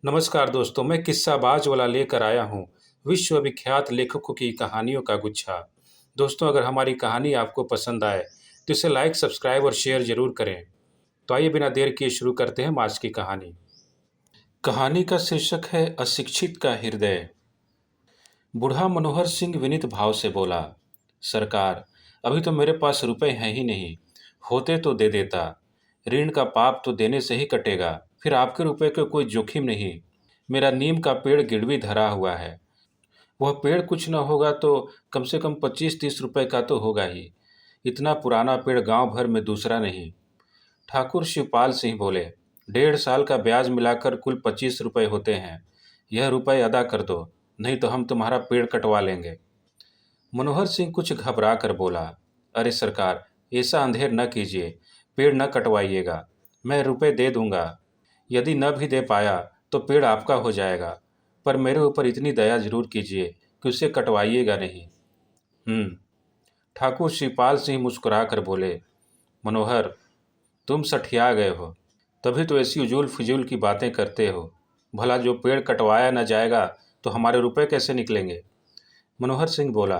नमस्कार दोस्तों, मैं किस्साबाज वाला लेकर आया हूँ विश्वविख्यात लेखकों की कहानियों का गुच्छा। दोस्तों, अगर हमारी कहानी आपको पसंद आए तो इसे लाइक, सब्सक्राइब और शेयर जरूर करें। तो आइए बिना देर किए शुरू करते हैं आज की कहानी। कहानी का शीर्षक है अशिक्षित का हृदय। बूढ़ा मनोहर सिंह विनीत भाव से बोला, सरकार, अभी तो मेरे पास रुपए हैं ही नहीं, होते तो दे देता। ऋण का पाप तो देने से ही कटेगा, फिर आपके रुपए का कोई जोखिम नहीं। मेरा नीम का पेड़ गिरवी धरा हुआ है, वह पेड़ कुछ न होगा तो कम से कम 25-30 रुपए का तो होगा ही। इतना पुराना पेड़ गांव भर में दूसरा नहीं। ठाकुर शिवपाल सिंह बोले, 1.5 साल का ब्याज मिलाकर कुल 25 रुपए होते हैं। यह रुपए अदा कर दो, नहीं तो हम तुम्हारा पेड़ कटवा लेंगे। मनोहर सिंह कुछ घबरा कर बोला, अरे सरकार, ऐसा अंधेर न कीजिए, पेड़ न कटवाइएगा, मैं रुपए दे दूंगा। यदि न भी दे पाया तो पेड़ आपका हो जाएगा, पर मेरे ऊपर इतनी दया जरूर कीजिए कि उसे कटवाइएगा नहीं। ठाकुर शिवपाल सिंह मुस्कुरा कर बोले, मनोहर, तुम सठिया गए हो, तभी तो ऐसी उजूल फिजूल की बातें करते हो। भला जो पेड़ कटवाया न जाएगा तो हमारे रुपए कैसे निकलेंगे? मनोहर सिंह बोला,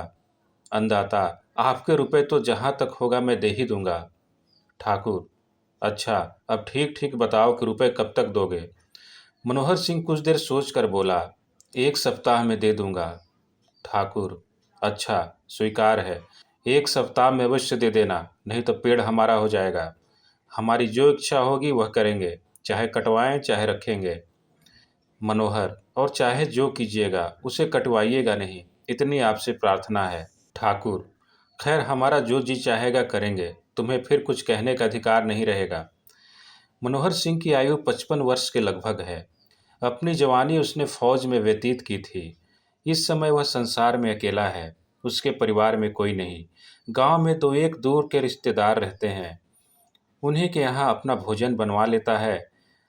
अन्नदाता, आपके रुपए तो जहाँ तक होगा मैं दे ही दूंगा। ठाकुर, अच्छा, अब ठीक ठीक बताओ कि रुपए कब तक दोगे? मनोहर सिंह कुछ देर सोच कर बोला, 1 सप्ताह में दे दूंगा। ठाकुर, अच्छा, स्वीकार है, 1 सप्ताह में अवश्य दे देना, नहीं तो पेड़ हमारा हो जाएगा। हमारी जो इच्छा होगी वह करेंगे, चाहे कटवाएं चाहे रखेंगे। मनोहर, और चाहे जो कीजिएगा उसे कटवाइएगा नहीं, इतनी आपसे प्रार्थना है। ठाकुर, खैर, हमारा जो जी चाहेगा करेंगे, तुम्हें फिर कुछ कहने का अधिकार नहीं रहेगा। मनोहर सिंह की आयु 55 वर्ष के लगभग है। अपनी जवानी उसने फौज में व्यतीत की थी। इस समय वह संसार में अकेला है, उसके परिवार में कोई नहीं। गांव में दो एक दूर के रिश्तेदार रहते हैं, उन्हीं के यहाँ अपना भोजन बनवा लेता है।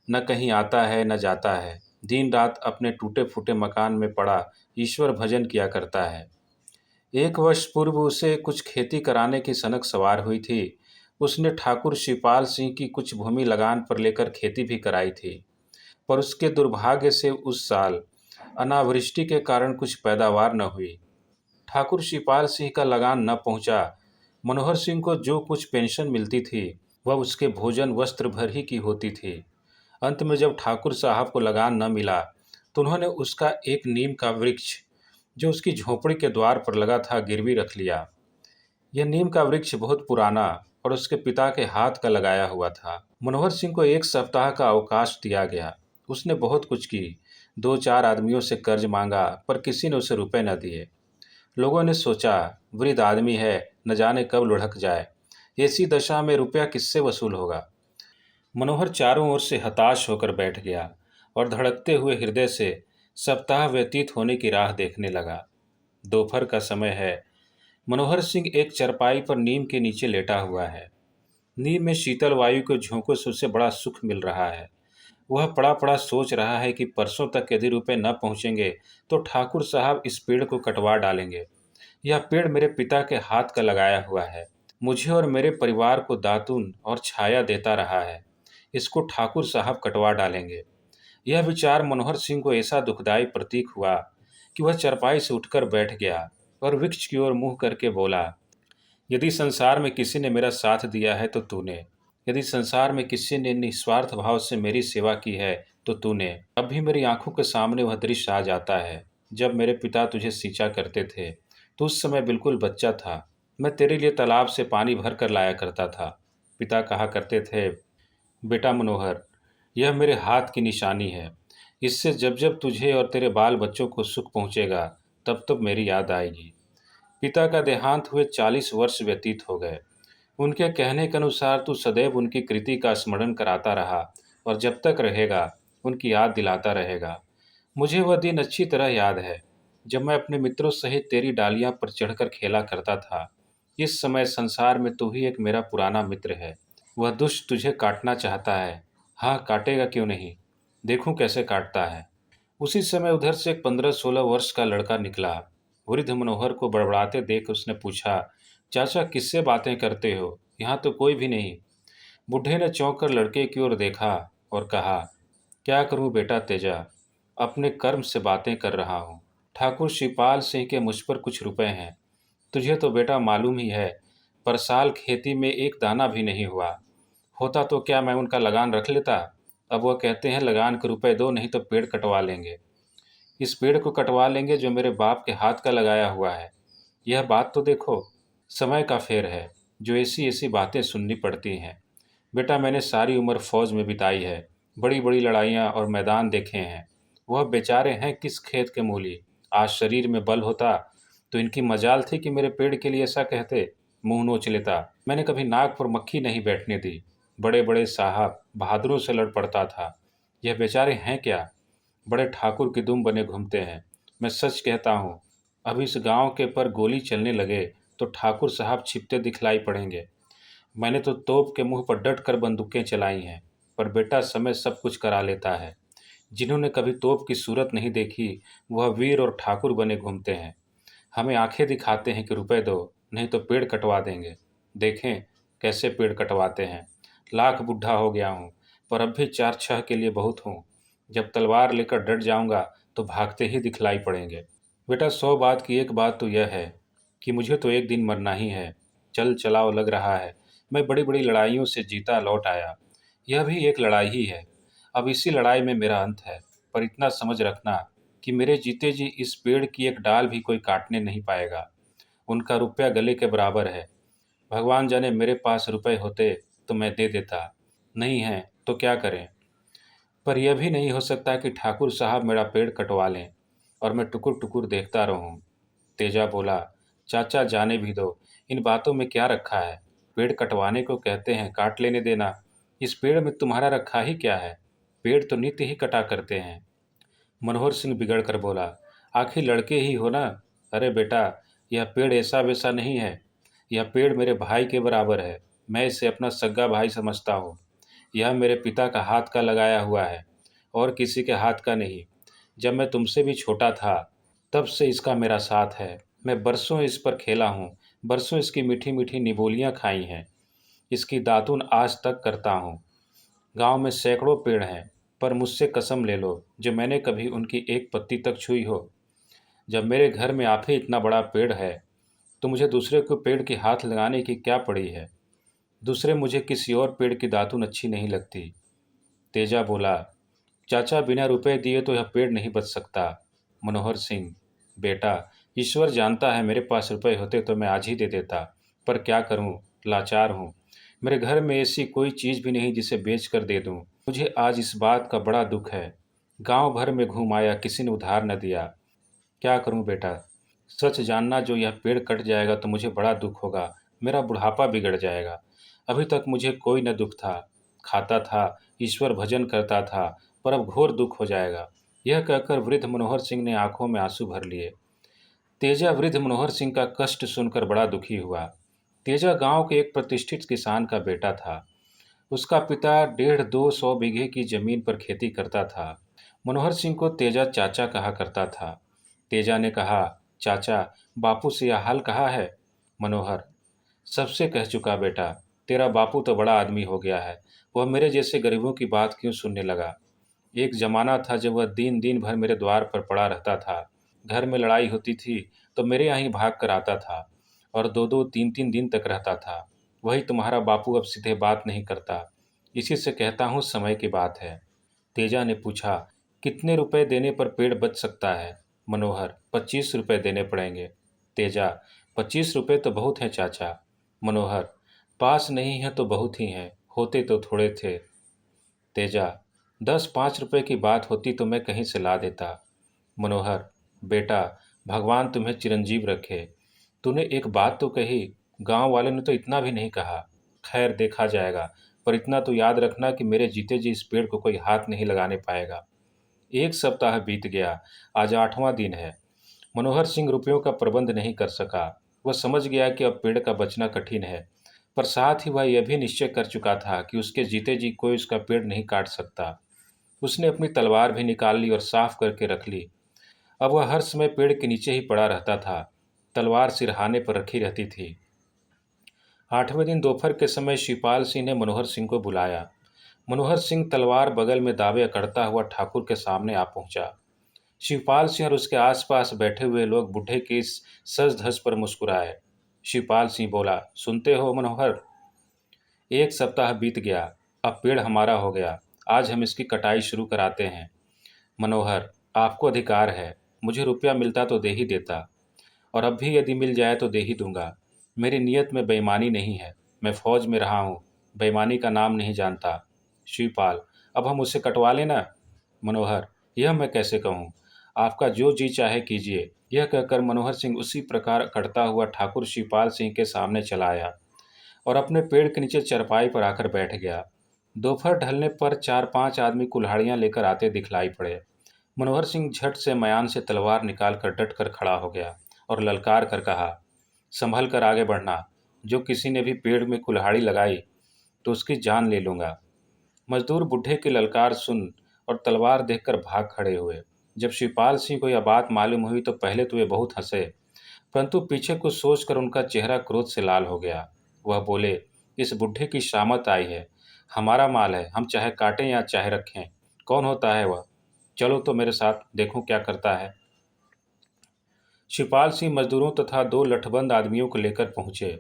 न कहीं आता है न जाता है, दिन रात अपने टूटे फूटे मकान में पड़ा ईश्वर भजन किया करता है। 1 वर्ष पूर्व उसे कुछ खेती कराने की सनक सवार हुई थी। उसने ठाकुर शिवपाल सिंह की कुछ भूमि लगान पर लेकर खेती भी कराई थी, पर उसके दुर्भाग्य से उस साल अनावृष्टि के कारण कुछ पैदावार न हुई। ठाकुर शिवपाल सिंह का लगान न पहुंचा। मनोहर सिंह को जो कुछ पेंशन मिलती थी वह उसके भोजन वस्त्र भर ही की होती थी। अंत में जब ठाकुर साहब को लगान न मिला तो उन्होंने उसका एक नीम का वृक्ष जो उसकी झोपड़ी के द्वार पर लगा था गिरवी रख लिया। यह नीम का वृक्ष बहुत पुराना और उसके पिता के हाथ का लगाया हुआ था। मनोहर सिंह को 1 सप्ताह का अवकाश दिया गया। उसने बहुत कुछ की, 2-4 आदमियों से कर्ज मांगा, पर किसी ने उसे रुपए न दिए। लोगों ने सोचा, वृद्ध आदमी है, न जाने कब लुढ़क जाए, ऐसी दशा में रुपया किससे वसूल होगा? मनोहर चारों ओर से हताश होकर बैठ गया और धड़कते हुए हृदय से सप्ताह व्यतीत होने की राह देखने लगा। दोपहर का समय है। मनोहर सिंह एक चरपाई पर नीम के नीचे लेटा हुआ है। नीम में शीतल वायु के झोंकों से उसे बड़ा सुख मिल रहा है। वह पड़ा पड़ा सोच रहा है कि परसों तक यदि रुपए न पहुंचेंगे तो ठाकुर साहब इस पेड़ को कटवा डालेंगे। यह पेड़ मेरे पिता के हाथ का लगाया हुआ है, मुझे और मेरे परिवार को दातून और छाया देता रहा है। इसको ठाकुर साहब कटवा डालेंगे। यह विचार मनोहर सिंह को ऐसा दुखदाई प्रतीक हुआ कि वह चरपाई से उठकर बैठ गया और वृक्ष की ओर मुंह करके बोला, यदि संसार में किसी ने मेरा साथ दिया है तो तूने। यदि संसार में किसी ने निस्वार्थ भाव से मेरी सेवा की है तो तूने। अब भी मेरी आंखों के सामने वह दृश्य आ जाता है जब मेरे पिता तुझे सींचा करते थे। तो उस समय बिल्कुल बच्चा था, मैं तेरे लिए तालाब से पानी भर कर लाया करता था। पिता कहा करते थे, बेटा मनोहर, यह मेरे हाथ की निशानी है, इससे जब जब तुझे और तेरे बाल बच्चों को सुख पहुंचेगा तब तब मेरी याद आएगी। पिता का देहांत हुए 40 वर्ष व्यतीत हो गए। उनके कहने के अनुसार तू सदैव उनकी कृति का स्मरण कराता रहा और जब तक रहेगा उनकी याद दिलाता रहेगा। मुझे वह दिन अच्छी तरह याद है जब मैं अपने मित्रों सहित तेरी डालियां पर चढ़कर खेला करता था। इस समय संसार में तू ही एक मेरा पुराना मित्र है। वह दुष्ट तुझे काटना चाहता है। हाँ, काटेगा क्यों नहीं, देखूं कैसे काटता है। उसी समय उधर से एक 15-16 वर्ष का लड़का निकला। वृद्ध मनोहर को बड़बड़ाते देख उसने पूछा, चाचा, किससे बातें करते हो? यहाँ तो कोई भी नहीं। बुढ़े ने चौंक कर लड़के की ओर देखा और कहा, क्या करूं बेटा तेजा, अपने कर्म से बातें कर रहा हूँ। ठाकुर शिवपाल सिंह के मुझ पर कुछ रुपए हैं। तुझे तो बेटा मालूम ही है, पर साल खेती में एक दाना भी नहीं हुआ। होता तो क्या मैं उनका लगान रख लेता। अब वह कहते हैं लगान के रुपए दो, नहीं तो पेड़ कटवा लेंगे। इस पेड़ को कटवा लेंगे जो मेरे बाप के हाथ का लगाया हुआ है। यह बात तो देखो, समय का फेर है जो ऐसी ऐसी बातें सुननी पड़ती हैं। बेटा मैंने सारी उम्र फौज में बिताई है, बड़ी बड़ी लड़ाइयाँ और मैदान देखे हैं। वह बेचारे हैं किस खेत के मूली। आज शरीर में बल होता तो इनकी मजाल थी कि मेरे पेड़ के लिए ऐसा कहते, मुंह नोच लेता। मैंने कभी नाक पर मक्खी नहीं बैठने दी। बड़े बड़े साहब बहादुरों से लड़ पड़ता था। यह बेचारे हैं क्या, बड़े ठाकुर की दुम बने घूमते हैं। मैं सच कहता हूँ, अब इस गांव के पर गोली चलने लगे तो ठाकुर साहब छिपते दिखलाई पड़ेंगे। मैंने तो तोप के मुंह पर डट कर बंदूकें चलाई हैं, पर बेटा समय सब कुछ करा लेता है। जिन्होंने कभी तोप की सूरत नहीं देखी वह वीर और ठाकुर बने घूमते हैं। हमें आंखें दिखाते हैं कि रुपए दो, नहीं तो पेड़ कटवा देंगे। देखें कैसे पेड़ कटवाते हैं। लाख बुढ़ा हो गया हूँ, पर अब भी चार छह के लिए बहुत हूँ। जब तलवार लेकर डट जाऊंगा तो भागते ही दिखलाई पड़ेंगे। बेटा 100 बात की एक बात तो यह है कि मुझे तो एक दिन मरना ही है। चल चलाओ लग रहा है। मैं बड़ी बड़ी लड़ाइयों से जीता लौट आया। यह भी एक लड़ाई ही है। अब इसी लड़ाई में मेरा अंत है। पर इतना समझ रखना कि मेरे जीते जी इस पेड़ की एक डाल भी कोई काटने नहीं पाएगा। उनका रुपया गले के बराबर है। भगवान जाने मेरे पास रुपए होते तो मैं दे देता, नहीं है तो क्या करें। पर यह भी नहीं हो सकता कि ठाकुर साहब मेरा पेड़ कटवा लें और मैं टुकुर टुकुर देखता रहूं। तेजा बोला, चाचा जाने भी दो, इन बातों में क्या रखा है। पेड़ कटवाने को कहते हैं, काट लेने देना। इस पेड़ में तुम्हारा रखा ही क्या है। पेड़ तो नित्य ही कटा करते हैं। मनोहर सिंह बिगड़ कर बोला, आखिर लड़के ही हो ना। अरे बेटा, यह पेड़ ऐसा वैसा नहीं है। यह पेड़ मेरे भाई के बराबर है। मैं इसे अपना सगा भाई समझता हूँ। यह मेरे पिता का हाथ का लगाया हुआ है और किसी के हाथ का नहीं। जब मैं तुमसे भी छोटा था तब से इसका मेरा साथ है। मैं बरसों इस पर खेला हूँ, बरसों इसकी मीठी मीठी निबोलियाँ खाई हैं। इसकी दातुन आज तक करता हूँ। गांव में सैकड़ों पेड़ हैं, पर मुझसे कसम ले लो जो मैंने कभी उनकी एक पत्ती तक छुई हो। जब मेरे घर में आप ही इतना बड़ा पेड़ है तो मुझे दूसरे को पेड़ की हाथ लगाने की क्या पड़ी है। दूसरे मुझे किसी और पेड़ की दातुन अच्छी नहीं लगती। तेजा बोला, चाचा बिना रुपए दिए तो यह पेड़ नहीं बच सकता। मनोहर सिंह, बेटा ईश्वर जानता है मेरे पास रुपए होते तो मैं आज ही दे देता, पर क्या करूं, लाचार हूं। मेरे घर में ऐसी कोई चीज़ भी नहीं जिसे बेच कर दे दूं। मुझे आज इस बात का बड़ा दुख है। गांव भर में घूम आया, किसी ने उधार न दिया। क्या करूं बेटा। सच जानना, जो यह पेड़ कट जाएगा तो मुझे बड़ा दुख होगा। मेरा बुढ़ापा बिगड़ जाएगा। अभी तक मुझे कोई न दुख था। खाता था, ईश्वर भजन करता था, पर अब घोर दुख हो जाएगा। यह कहकर वृद्ध मनोहर सिंह ने आंखों में आंसू भर लिए। तेजा वृद्ध मनोहर सिंह का कष्ट सुनकर बड़ा दुखी हुआ। तेजा गांव के एक प्रतिष्ठित किसान का बेटा था। उसका पिता 150-200 बीघे की जमीन पर खेती करता था। मनोहर सिंह को तेजा चाचा कहा करता था। तेजा ने कहा, चाचा बापू से यह हाल कहा है। मनोहर, सबसे कह चुका बेटा। तेरा बापू तो बड़ा आदमी हो गया है, वह मेरे जैसे गरीबों की बात क्यों सुनने लगा। एक जमाना था जब वह दिन दिन भर मेरे द्वार पर पड़ा रहता था। घर में लड़ाई होती थी तो मेरे यहाँ ही भाग कर आता था और 2-2 3-3 दिन तक रहता था। वही तुम्हारा बापू अब सीधे बात नहीं करता। इसी से कहता हूँ समय की बात है। तेजा ने पूछा, कितने रुपए देने पर पेड़ बच सकता है। मनोहर, 25 रुपये देने पड़ेंगे। तेजा, 25 रुपये तो बहुत हैं चाचा। मनोहर, पास नहीं है तो बहुत ही हैं, होते तो थोड़े थे। तेजा, 10-5 रुपये की बात होती तो मैं कहीं से ला देता। मनोहर, बेटा भगवान तुम्हें चिरंजीव रखे। तूने एक बात तो कही, गांव वाले ने तो इतना भी नहीं कहा। खैर देखा जाएगा, पर इतना तो याद रखना कि मेरे जीते जी इस पेड़ को कोई हाथ नहीं लगाने पाएगा। एक सप्ताह बीत गया, आज 8वां दिन है। मनोहर सिंह रुपयों का प्रबंध नहीं कर सका। वह समझ गया कि अब पेड़ का बचना कठिन है, पर साथ ही वह यह भी निश्चय कर चुका था कि उसके जीते जी कोई उसका पेड़ नहीं काट सकता। उसने अपनी तलवार भी निकाल ली और साफ करके रख ली। अब वह हर समय पेड़ के नीचे ही पड़ा रहता था। तलवार सिरहाने पर रखी रहती थी। 8वें दिन दोपहर के समय शिवपाल सिंह ने मनोहर सिंह को बुलाया। मनोहर सिंह तलवार बगल में दावे अकड़ता हुआ ठाकुर के सामने आ पहुंचा। शिवपाल सिंह और उसके आसपास बैठे हुए लोग बूढ़े की इस सज धज पर मुस्कुराए। शिवपाल सिंह बोला, सुनते हो मनोहर, एक सप्ताह बीत गया, अब पेड़ हमारा हो गया, आज हम इसकी कटाई शुरू कराते हैं। मनोहर, आपको अधिकार है, मुझे रुपया मिलता तो दे ही देता, और अब भी यदि मिल जाए तो दे ही दूंगा। मेरी नीयत में बेईमानी नहीं है, मैं फौज में रहा हूँ, बेईमानी का नाम नहीं जानता। शिवपाल, अब हम उसे कटवा लेना। मनोहर, यह मैं कैसे कहूँ, आपका जो जी चाहे कीजिए। यह कहकर मनोहर सिंह उसी प्रकार कटता हुआ ठाकुर शिवपाल सिंह के सामने चला आया और अपने पेड़ के नीचे चरपाई पर आकर बैठ गया। दोपहर ढलने पर 4-5 आदमी कुल्हाड़ियां लेकर आते दिखलाई पड़े। मनोहर सिंह झट से मयान से तलवार निकालकर डट कर खड़ा हो गया और ललकार कर कहा, संभल कर आगे बढ़ना, जो किसी ने भी पेड़ में कुल्हाड़ी लगाई तो उसकी जान ले लूंगा। मजदूर बूढ़े की ललकार सुन और तलवार देखकर भाग खड़े हुए। जब शिवपाल सिंह को यह बात मालूम हुई तो पहले तो वे बहुत हंसे, परंतु पीछे कुछ सोचकर उनका चेहरा क्रोध से लाल हो गया। वह बोले, इस बुढ़े की शामत आई है, हमारा माल है, हम चाहे काटें या चाहे रखें, कौन होता है वह, चलो तो मेरे साथ, देखूं क्या करता है। शिवपाल सिंह मजदूरों तथा 2 लठबंद आदमियों को लेकर पहुंचे।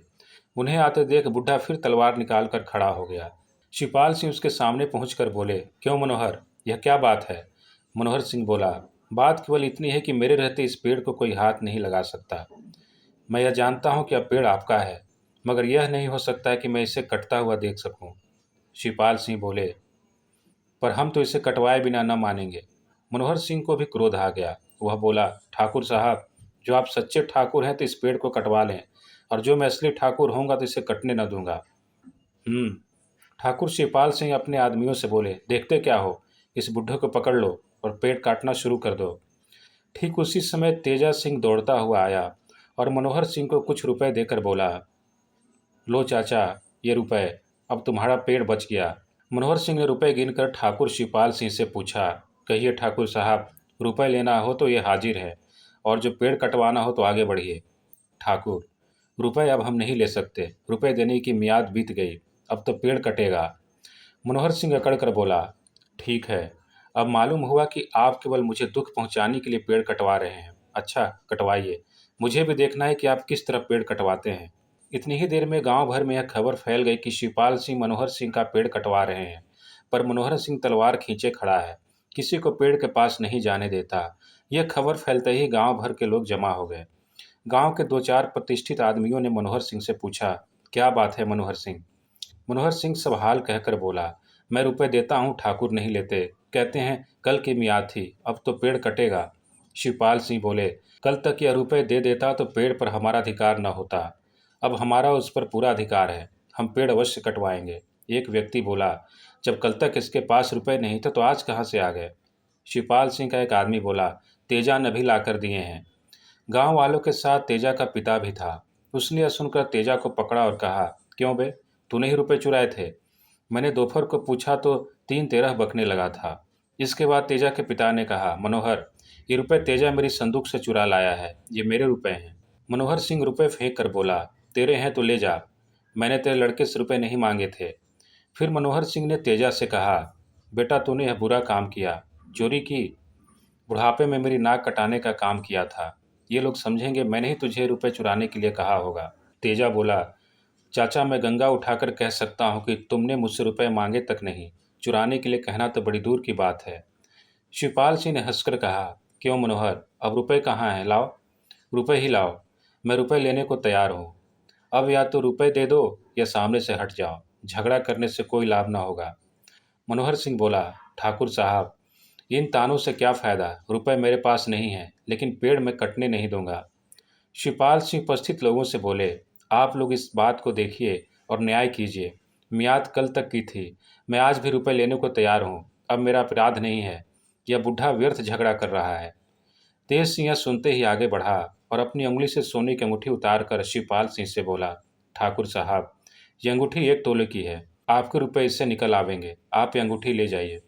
उन्हें आते देख बुढ़ा फिर तलवार निकालकर खड़ा हो गया। शिवपाल सिंह उसके सामने पहुंचकर बोले, क्यों मनोहर, यह क्या बात है। मनोहर सिंह बोला, बात केवल इतनी है कि मेरे रहते इस पेड़ को कोई हाथ नहीं लगा सकता। मैं यह जानता हूं कि अब पेड़ आपका है, मगर यह नहीं हो सकता है कि मैं इसे कटता हुआ देख सकूं। शिवपाल सिंह बोले, पर हम तो इसे कटवाए बिना न मानेंगे। मनोहर सिंह को भी क्रोध आ गया। वह बोला, ठाकुर साहब, जो आप सच्चे ठाकुर हैं तो इस पेड़ को कटवा लें, और जो मैं असली ठाकुर होऊंगा तो इसे कटने न दूंगा। हम्म। ठाकुर शिवपाल सिंह अपने आदमियों से बोले, देखते क्या हो, इस बुढ़े को पकड़ लो और पेड़ काटना शुरू कर दो। ठीक उसी समय तेजा सिंह दौड़ता हुआ आया और मनोहर सिंह को कुछ रुपए देकर बोला, लो चाचा, ये रुपए, अब तुम्हारा पेड़ बच गया। मनोहर सिंह ने रुपए गिनकर ठाकुर शिवपाल सिंह से पूछा, कहिए ठाकुर साहब, रुपए लेना हो तो ये हाजिर है, और जो पेड़ कटवाना हो तो आगे बढ़िए। ठाकुर, रुपए अब हम नहीं ले सकते, रुपए देने की मियाद बीत गई, अब तो पेड़ कटेगा। मनोहर सिंह अकड़ कर बोला, ठीक है, अब मालूम हुआ कि आप केवल मुझे दुख पहुंचाने के लिए पेड़ कटवा रहे हैं। अच्छा, कटवाइए, मुझे भी देखना है कि आप किस तरह पेड़ कटवाते हैं। इतनी ही देर में गांव भर में यह खबर फैल गई कि शिवपाल सिंह मनोहर सिंह का पेड़ कटवा रहे हैं, पर मनोहर सिंह तलवार खींचे खड़ा है, किसी को पेड़ के पास नहीं जाने देता। यह खबर फैलते ही गांव भर के लोग जमा हो गए। गांव के 2-4 प्रतिष्ठित आदमियों ने मनोहर सिंह से पूछा, क्या बात है मनोहर सिंह। मनोहर सिंह सब हाल कहकर बोला, मैं रुपए देता हूँ, ठाकुर नहीं लेते, कहते हैं कल की मियाद थी, अब तो पेड़ कटेगा। शिवपाल सिंह बोले, कल तक यह रुपए दे देता तो पेड़ पर हमारा अधिकार न होता, अब हमारा उस पर पूरा अधिकार है, हम पेड़ अवश्य कटवाएंगे। एक व्यक्ति बोला, जब कल तक इसके पास रुपए नहीं थे तो आज कहाँ से आ गए। शिवपाल सिंह का एक आदमी बोला, तेजा ने भी लाकर दिए हैं। गांव वालों के साथ तेजा का पिता भी था। उसने यह सुनकर तेजा को पकड़ा और कहा, क्यों बे, तूने ही रुपए चुराए थे। मैंने दोपहर को पूछा तो 3-13 बकने लगा था। इसके बाद तेजा के पिता ने कहा, मनोहर, ये रुपए तेजा मेरी संदूक से चुरा लाया है, ये मेरे रुपए हैं। मनोहर सिंह रुपए फेंक कर बोला, तेरे हैं तो ले जा, मैंने तेरे लड़के से रुपए नहीं मांगे थे। फिर मनोहर सिंह ने तेजा से कहा, बेटा तूने यह बुरा काम किया, चोरी की, बुढ़ापे में मेरी नाक कटाने का काम किया था। ये लोग समझेंगे मैंने ही तुझे रुपए चुराने के लिए कहा होगा। तेजा बोला, चाचा, मैं गंगा उठाकर कह सकता हूँ कि तुमने मुझसे रुपए मांगे तक नहीं, चुराने के लिए कहना तो बड़ी दूर की बात है। शिवपाल सिंह ने हंसकर कहा, क्यों मनोहर, अब रुपए कहाँ हैं, लाओ, रुपए ही लाओ, मैं रुपए लेने को तैयार हूँ। अब या तो रुपए दे दो या सामने से हट जाओ, झगड़ा करने से कोई लाभ न होगा। मनोहर सिंह बोला, ठाकुर साहब, इन तानों से क्या फ़ायदा, रुपए मेरे पास नहीं है, लेकिन पेड़ मैं कटने नहीं दूंगा। शिवपाल सिंह उपस्थित लोगों से बोले, आप लोग इस बात को देखिए और न्याय कीजिए। मियाद कल तक की थी, मैं आज भी रुपए लेने को तैयार हूँ, अब मेरा अपराध नहीं है, यह बुढ़ा व्यर्थ झगड़ा कर रहा है। तेज सिंह यह सुनते ही आगे बढ़ा और अपनी उंगली से सोने की अंगूठी उतार कर शिवपाल सिंह से बोला, ठाकुर साहब, ये अंगूठी 1 तोले की है, आपके रुपए इससे निकल आवेंगे, आप ये अंगूठी ले जाइए।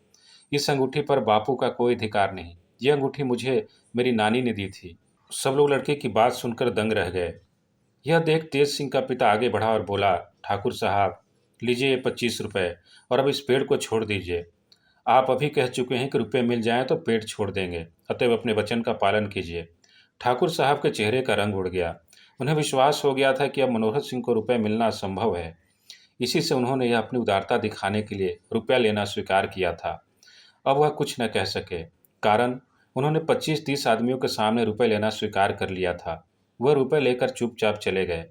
इस अंगूठी पर बापू का कोई अधिकार नहीं, ये अंगूठी मुझे मेरी नानी ने दी थी। सब लोग लड़के की बात सुनकर दंग रह गए। यह देख तेज सिंह का पिता आगे बढ़ा और बोला, ठाकुर साहब, लीजिए ये 25 रुपये, और अब इस पेड़ को छोड़ दीजिए। आप अभी कह चुके हैं कि रुपये मिल जाएं तो पेड़ छोड़ देंगे, अतएव अपने वचन का पालन कीजिए। ठाकुर साहब के चेहरे का रंग उड़ गया। उन्हें विश्वास हो गया था कि अब मनोहर सिंह को रुपये मिलना असंभव है। इसी से उन्होंने यह अपनी उदारता दिखाने के लिए रुपया लेना स्वीकार किया था। अब वह कुछ न कह सके, कारण उन्होंने 25-30 आदमियों के सामने रुपये लेना स्वीकार कर लिया था। वह रुपये लेकर चुपचाप चले गए।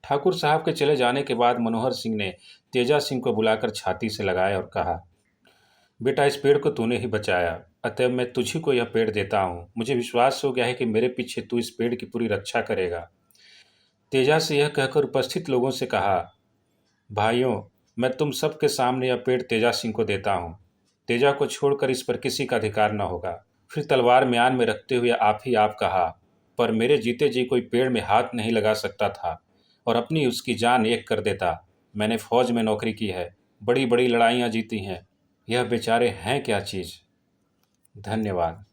ठाकुर साहब के चले जाने के बाद मनोहर सिंह ने तेजा सिंह को बुलाकर छाती से लगाया और कहा, बेटा, इस पेड़ को तूने ही बचाया, अतएव मैं तुझी को यह पेड़ देता हूँ। मुझे विश्वास हो गया है कि मेरे पीछे तू इस पेड़ की पूरी रक्षा करेगा। तेजा से यह कहकर उपस्थित लोगों से कहा, भाइयों, मैं तुम सबके सामने यह पेड़ तेजा सिंह को देता हूँ। तेजा को छोड़कर इस पर किसी का अधिकार न होगा। फिर तलवार म्यान में रखते हुए आप ही आप कहा, पर मेरे जीते जी कोई पेड़ में हाथ नहीं लगा सकता था और अपनी उसकी जान एक कर देता। मैंने फौज में नौकरी की है, बड़ी बड़ी लड़ाइयाँ जीती हैं। यह बेचारे हैं क्या चीज़। धन्यवाद।